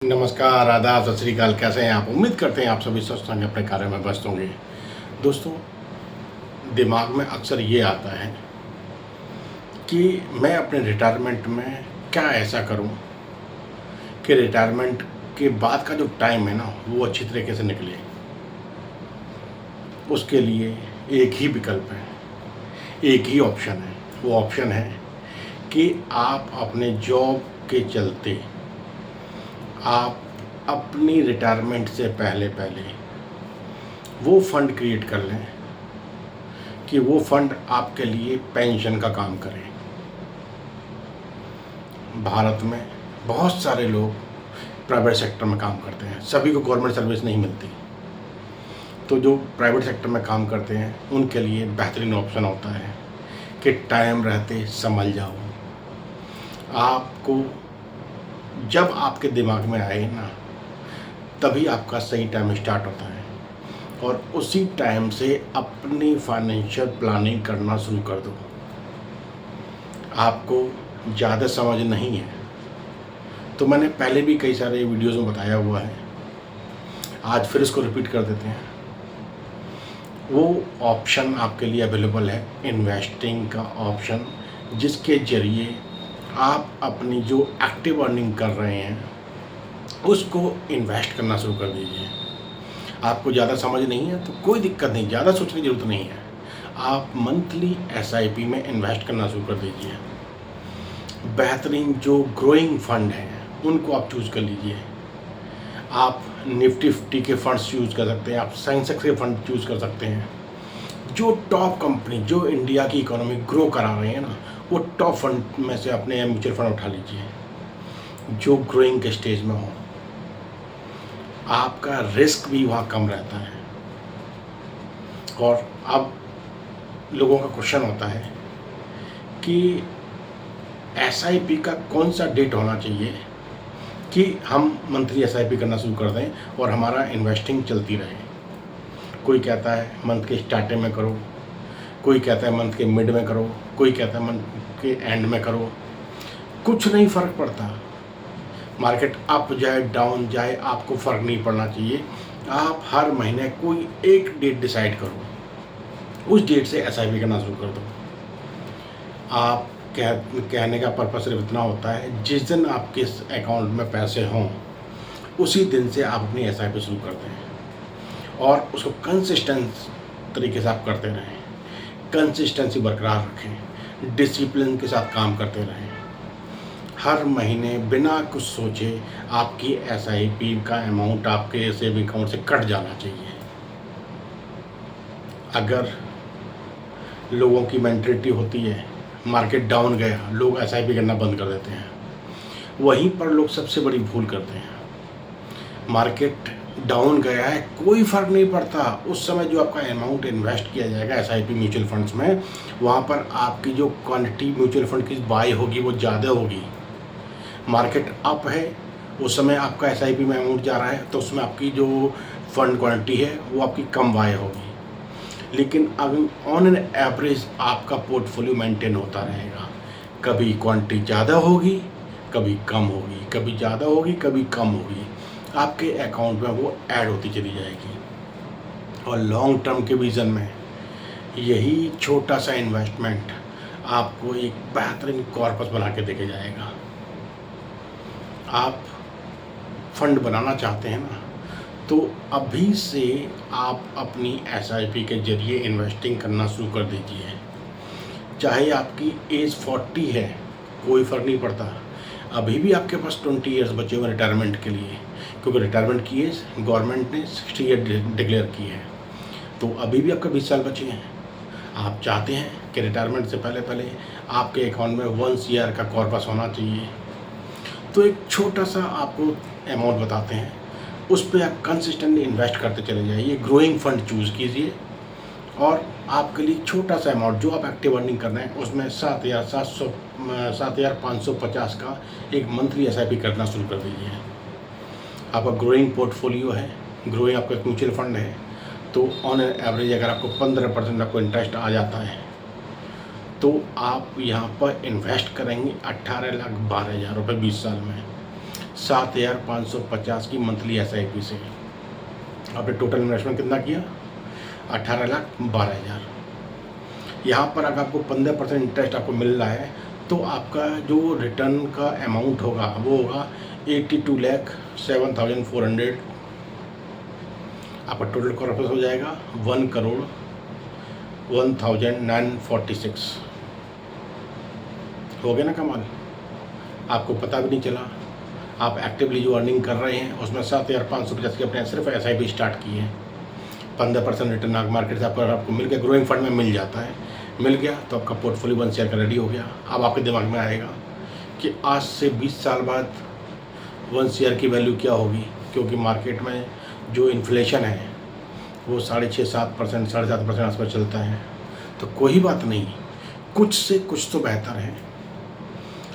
नमस्कार, आदाब, सत श्री अकाल। कैसे हैं आप? उम्मीद करते हैं आप सभी स्वस्थ होंगे, अपने कार्य में व्यस्त होंगे। दोस्तों, दिमाग में अक्सर ये आता है कि मैं अपने रिटायरमेंट में क्या ऐसा करूं कि रिटायरमेंट के बाद का जो टाइम है ना, वो अच्छी तरीके से निकले। उसके लिए एक ही विकल्प है, एक ही ऑप्शन है। वो ऑप्शन है कि आप अपने जॉब के चलते आप अपनी रिटायरमेंट से पहले पहले वो फंड क्रिएट कर लें कि वो फंड आपके लिए पेंशन का काम करे। भारत में बहुत सारे लोग प्राइवेट सेक्टर में काम करते हैं, सभी को गवर्नमेंट सर्विस नहीं मिलती। तो जो प्राइवेट सेक्टर में काम करते हैं उनके लिए बेहतरीन ऑप्शन होता है कि टाइम रहते संभल जाओ। आपको जब आपके दिमाग में आए ना, तभी आपका सही टाइम स्टार्ट होता है और उसी टाइम से अपनी फाइनेंशियल प्लानिंग करना शुरू कर दो। आपको ज़्यादा समझ नहीं है तो मैंने पहले भी कई सारे वीडियोस में बताया हुआ है, आज फिर इसको रिपीट कर देते हैं। वो ऑप्शन आपके लिए अवेलेबल है, इन्वेस्टिंग का ऑप्शन, जिसके ज़रिए आप अपनी जो एक्टिव अर्निंग कर रहे हैं उसको इन्वेस्ट करना शुरू कर दीजिए। आपको ज़्यादा समझ नहीं है तो कोई दिक्कत नहीं, ज़्यादा सोचने की ज़रूरत नहीं है। आप मंथली SIP में इन्वेस्ट करना शुरू कर दीजिए। बेहतरीन जो ग्रोइंग फंड हैं उनको आप चूज़ कर लीजिए। आप निफ्टी 50 के फंड्स यूज़ कर सकते हैं, आप सेंसेक्स के फंड चूज़ कर सकते हैं। जो टॉप कंपनी जो इंडिया की इकोनॉमी ग्रो करा रहे हैं ना, वो टॉप फंड में से अपने म्यूचुअल फंड उठा लीजिए जो ग्रोइंग के स्टेज में हो। आपका रिस्क भी वहाँ कम रहता है। और अब लोगों का क्वेश्चन होता है कि SIP का कौन सा डेट होना चाहिए कि हम मंथली SIP करना शुरू कर दें और हमारा इन्वेस्टिंग चलती रहे। कोई कहता है मंथ के स्टार्टिंग में करो, कोई कहता है मंथ के मिड में करो, कोई कहता है मंथ के एंड में करो। कुछ नहीं फ़र्क पड़ता, मार्केट अप जाए डाउन जाए आपको फ़र्क नहीं पड़ना चाहिए। आप हर महीने कोई एक डेट डिसाइड करो, उस डेट से SIP करना शुरू कर दो। आप कहने का पर्पस सिर्फ इतना होता है, जिस दिन आपके अकाउंट में पैसे हों उसी दिन से आप अपनी SIP शुरू करते हैं और उसको कंसिस्टेंट तरीके से आप करते रहें। कंसिस्टेंसी बरकरार रखें, डिसिप्लिन के साथ काम करते रहें। हर महीने बिना कुछ सोचे आपकी SIP का अमाउंट आपके सेविंग अकाउंट से कट जाना चाहिए। अगर लोगों की मेंटलिटी होती है मार्केट डाउन गया, लोग SIP करना बंद कर देते हैं, वहीं पर लोग सबसे बड़ी भूल करते हैं। मार्केट डाउन गया है, कोई फ़र्क नहीं पड़ता, उस समय जो आपका अमाउंट इन्वेस्ट किया जाएगा SIP म्यूचुअल फंड्स में, वहाँ पर आपकी जो क्वांटिटी म्यूचुअल फंड की बाई होगी वो ज़्यादा होगी। मार्केट अप है, उस समय आपका SIP में अमाउंट जा रहा है तो उसमें आपकी जो फंड क्वांटिटी है वो आपकी कम बाई होगी। लेकिन अब ऑन एन एवरेज आपका पोर्टफोलियो मेंटेन होता रहेगा। कभी क्वांटिटी ज़्यादा होगी, कभी कम होगी, कभी ज़्यादा होगी, कभी कम होगी, आपके अकाउंट में वो ऐड होती चली जाएगी। और लॉन्ग टर्म के विज़न में यही छोटा सा इन्वेस्टमेंट आपको एक बेहतरीन कॉर्पस बना के देके जाएगा। आप फंड बनाना चाहते हैं ना, तो अभी से आप अपनी SIP के ज़रिए इन्वेस्टिंग करना शुरू कर दीजिए। चाहे आपकी एज 40 है, कोई फ़र्क नहीं पड़ता, अभी भी आपके पास 20 ईयर्स बचे हुए रिटायरमेंट के लिए, क्योंकि रिटायरमेंट की एज गवर्नमेंट ने 60 ईयर डिक्लेयर की है। तो अभी भी आपका 20 साल बचे हैं। आप चाहते हैं कि रिटायरमेंट से पहले पहले आपके अकाउंट में 1 ईयर का कॉर्पस होना चाहिए, तो एक छोटा सा आपको अमाउंट बताते हैं, उस पर आप कंसिस्टेंटली इन्वेस्ट करते चले जाइए। ग्रोइंग फंड चूज़ कीजिए और आपके लिए छोटा सा अमाउंट जो आप एक्टिव अर्निंग कर रहे हैं उसमें 7,550 का एक मंथली SIP करना शुरू कर दीजिए। आपका ग्रोइंग पोर्टफोलियो है, ग्रोइंग आपका म्यूचुअल फंड है, तो ऑन एवरेज अगर आपको 15% आपको इंटरेस्ट आ जाता है तो आप यहाँ पर इन्वेस्ट करेंगे 18,12,000 रुपये 20 साल में। 7,550 की मंथली SIP से आपने टोटल इन्वेस्टमेंट कितना किया? 18,12,000। यहाँ पर अगर आपको 15% इंटरेस्ट आपको मिल रहा है तो आपका जो रिटर्न का अमाउंट होगा वो होगा 82,07,400। आपका टोटल कॉर्पस हो जाएगा 1,01,946। हो गया ना कमाल? आपको पता भी नहीं चला। आप एक्टिवली जो अर्निंग कर रहे हैं उसमें 7,550 की अपने सिर्फ SIP स्टार्ट की है। 15% रिटर्न मार्केट से आपको मिल गया, ग्रोइंग फंड में मिल जाता है। मिल गया तो आपका पोर्टफोलियो 1 शेयर का रेडी हो गया। अब आपके दिमाग में आएगा कि आज से 20 साल बाद 1 शेयर की वैल्यू क्या होगी, क्योंकि मार्केट में जो इन्फ्लेशन है वो 6.5-7%, 7.5% आसपास चलता है। तो कोई बात नहीं, कुछ से कुछ तो बेहतर है।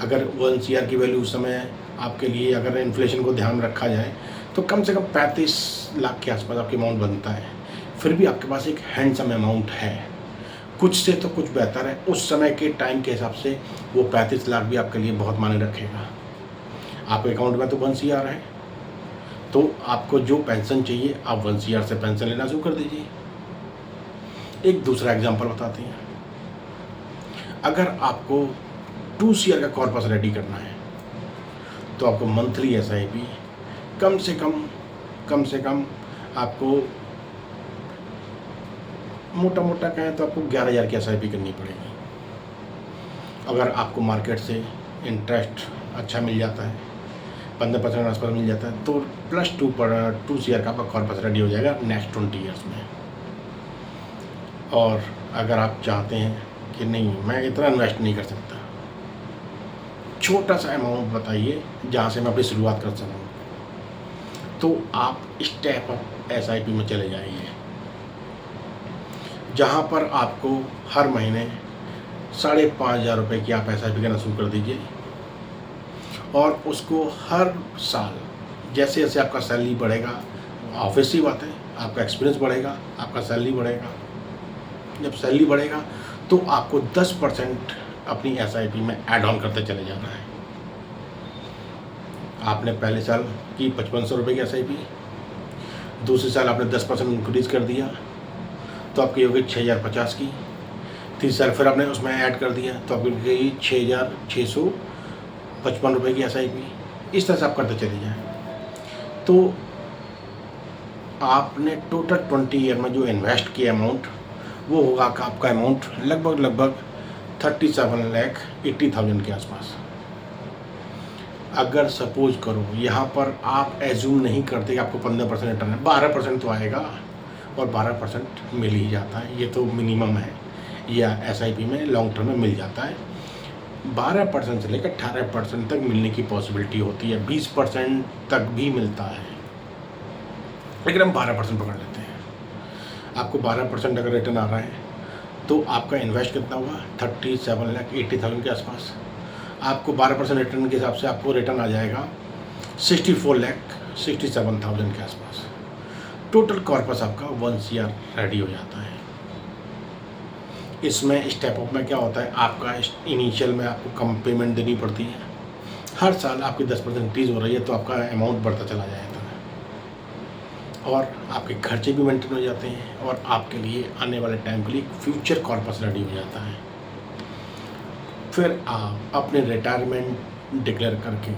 अगर 1 शेयर की वैल्यू उस समय आपके लिए, अगर इन्फ्लेशन को ध्यान में रखा जाए तो कम से कम 35 लाख के आसपास आपकी अमाउंट बनता है। फिर भी आपके पास एक हैंडसम अमाउंट है। कुछ से तो कुछ बेहतर है। उस समय के टाइम के हिसाब से वो 35 लाख भी आपके लिए बहुत मायने रखेगा। आपके अकाउंट में तो 1 CR है, तो आपको जो पेंशन चाहिए आप 1 CR से पेंशन लेना शुरू कर दीजिए। एक दूसरा एग्जांपल बताते हैं। अगर आपको 2 CR का कॉर्पस रेडी करना है तो आपको मंथली SIP कम से कम आपको मोटा कहें तो आपको 11,000 की SIP करनी पड़ेगी। अगर आपको मार्केट से इंटरेस्ट अच्छा मिल जाता है, 15% आसपास मिल जाता है, तो +2 CR का आपका कॉर्पस रेडी हो जाएगा नेक्स्ट 20 ईयर्स में। और अगर आप चाहते हैं कि नहीं मैं इतना इन्वेस्ट नहीं कर सकता, छोटा सा अमाउंट बताइए जहाँ से मैं अपनी शुरुआत कर सकूँ, तो आप स्टेप अप SIP में चले जाइए, जहाँ पर आपको हर महीने 5,500 रुपये की आप SIP करना शुरू कर दीजिए। और उसको हर साल जैसे जैसे आपका सैलरी बढ़ेगा, ऑब्वियस सी बात है आपका एक्सपीरियंस बढ़ेगा, आपका सैलरी बढ़ेगा। जब सैलरी बढ़ेगा तो आपको 10% अपनी SIP में ऐड ऑन करते चले जाना है। आपने पहले साल की 5,500 रुपये की SIP, दूसरे साल आपने 10% इंक्रीज़ कर दिया तो आपकी होगी 6,050 की। तीसरे साल फिर आपने उसमें ऐड कर दिया तो आपकी होगी 6,655 रुपये की SIP। इस तरह से आप करते चले जाएँ तो आपने टोटल 20 ईयर में जो इन्वेस्ट किया अमाउंट वो होगा आपका अमाउंट लगभग 37,80,000 के आसपास। अगर सपोज करो यहाँ पर आप एज्यूम नहीं करते कि आपको 15% रिटर्न है, 12% तो आएगा और 12% मिल ही जाता है, ये तो मिनिमम है, या SIP में लॉन्ग टर्म में मिल जाता है। 12% से लेकर 18% तक मिलने की पॉसिबिलिटी होती है, 20% तक भी मिलता है, लेकिन हम 12% पकड़ लेते हैं। आपको 12% अगर रिटर्न आ रहा है तो आपका इन्वेस्ट कितना हुआ? 37,80,000 के आसपास। आपको 12% रिटर्न के हिसाब से आपको रिटर्न आ जाएगा 64,67,000 के आसपास। टोटल कॉर्पस आपका 1 CR रेडी हो जाता है। इसमें स्टेप अप में क्या होता है, आपका इनिशियल में आपको कम पेमेंट देनी पड़ती है। हर साल आपकी 10% इंक्रीज़ हो रही है तो आपका अमाउंट बढ़ता चला जाएगा और आपके खर्चे भी मेंटेन हो जाते हैं और आपके लिए आने वाले टाइम के लिए फ्यूचर कॉर्पस रेडी हो जाता है। फिर आप अपने रिटायरमेंट डिक्लेयर करके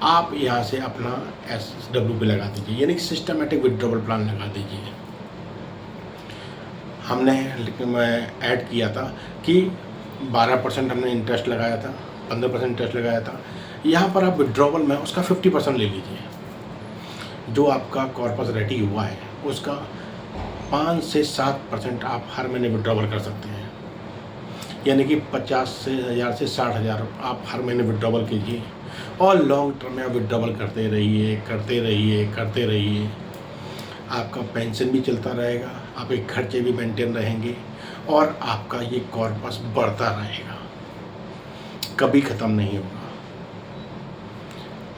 आप यहाँ से अपना SWP लगा दीजिए, यानी सिस्टमेटिक विड्रॉवल प्लान लगा दीजिए। हमने ऐड किया था कि 12% हमने इंटरेस्ट लगाया था, 15% इंटरेस्ट लगाया था। यहाँ पर आप विड्रॉवल में उसका 50% ले लीजिए। जो आपका कॉर्पस रेडी हुआ है उसका 5 से 7% आप हर महीने विड्रॉवल कर सकते हैं, यानी कि 50,000 से 60,000 आप हर महीने विड्रॉवल कीजिए और लॉन्ग टर्म में आप विड्रॉवल करते रहिए। आपका पेंशन भी चलता रहेगा, आपके खर्चे भी मेंटेन रहेंगे और आपका ये कॉर्पस बढ़ता रहेगा, कभी ख़त्म नहीं होगा।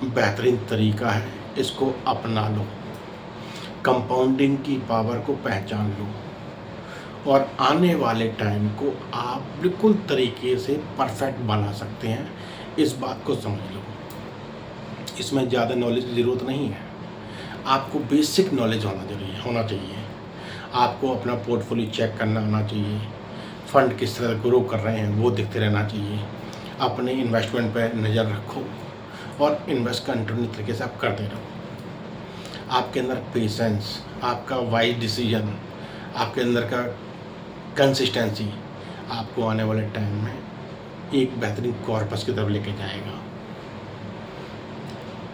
बेहतरीन तरीका है, इसको अपना लो, कंपाउंडिंग की पावर को पहचान लो और आने वाले टाइम को आप बिल्कुल तरीके से परफेक्ट बना सकते हैं। इस बात को समझ लो। इसमें ज़्यादा नॉलेज की ज़रूरत नहीं है। आपको बेसिक नॉलेज होना चाहिए। आपको अपना पोर्टफोलियो चेक करना आना चाहिए। फंड किस तरह ग्रो कर रहे हैं वो देखते रहना चाहिए। अपने इन्वेस्टमेंट पर नज़र रखो और इन्वेस्ट कंटिन्यू तरीके से आप करते रहो। आपके अंदर पेशेंस, आपका वाइज डिसीजन, आपके अंदर का कंसिस्टेंसी आपको आने वाले टाइम में एक बेहतरीन कॉर्पस की तरफ लेके जाएगा।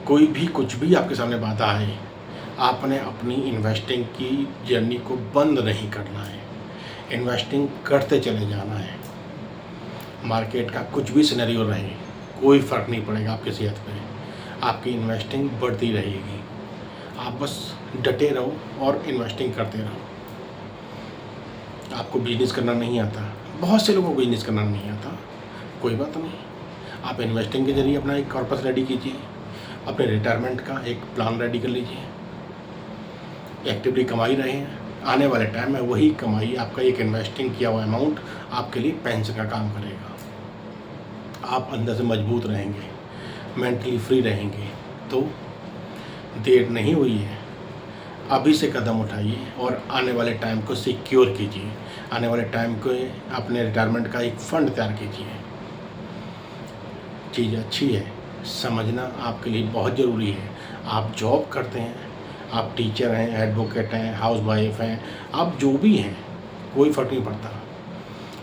कोई भी कुछ भी आपके सामने बात आए, आपने अपनी इन्वेस्टिंग की जर्नी को बंद नहीं करना है। इन्वेस्टिंग करते चले जाना है। मार्केट का कुछ भी सिनेरियो रहे, कोई फ़र्क नहीं पड़ेगा आपकी सेहत पे। आपकी इन्वेस्टिंग बढ़ती रहेगी। आप बस डटे रहो और इन्वेस्टिंग करते रहो। आपको बिजनेस करना नहीं आता, बहुत से लोगों को बिजनेस करना नहीं आता, कोई बात नहीं। आप इन्वेस्टिंग के ज़रिए अपना एक कॉर्पस रेडी कीजिए, अपने रिटायरमेंट का एक प्लान रेडी कर लीजिए। एक्टिवली कमाई रहे हैं, आने वाले टाइम में वही कमाई, आपका एक इन्वेस्टिंग किया हुआ अमाउंट आपके लिए पेंशन का काम करेगा। आप अंदर से मजबूत रहेंगे, मेंटली फ्री रहेंगे। तो देर नहीं हुई है, अभी से कदम उठाइए और आने वाले टाइम को सिक्योर कीजिए। आने वाले टाइम को अपने रिटायरमेंट का एक फ़ंड तैयार कीजिए। चीज़ अच्छी है, समझना आपके लिए बहुत ज़रूरी है। आप जॉब करते हैं, आप टीचर हैं, एडवोकेट हैं, हाउसवाइफ हैं, आप जो भी हैं, कोई फ़र्क नहीं पड़ता।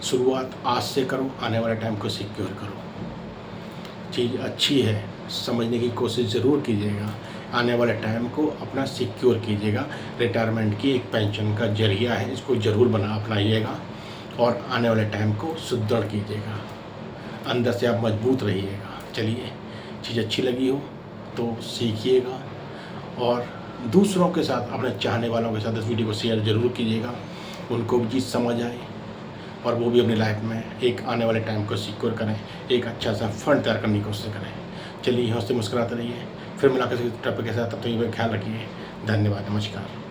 शुरुआत आज से करो, आने वाले टाइम को सिक्योर करो। चीज़ अच्छी है, समझने की कोशिश ज़रूर कीजिएगा। आने वाले टाइम को अपना सिक्योर कीजिएगा। रिटायरमेंट की एक पेंशन का जरिया है, इसको ज़रूर अपनाइएगा और आने वाले टाइम को सुदृढ़ कीजिएगा। अंदर से आप मजबूत रहिएगा। चलिए, चीज़ अच्छी लगी हो तो सीखिएगा और दूसरों के साथ, अपने चाहने वालों के साथ इस वीडियो को शेयर ज़रूर कीजिएगा। उनको भी चीज़ समझ आए और वो भी अपनी लाइफ में एक आने वाले टाइम को सिक्योर करें, एक अच्छा सा फंड तैयार करने की कोशिश करें। चलिए, हंसते मुस्कुराते रहिए। फिर मुलाकात किसी टॉपिक के साथ, तब तक ये ख्याल रखिए। धन्यवाद, नमस्कार।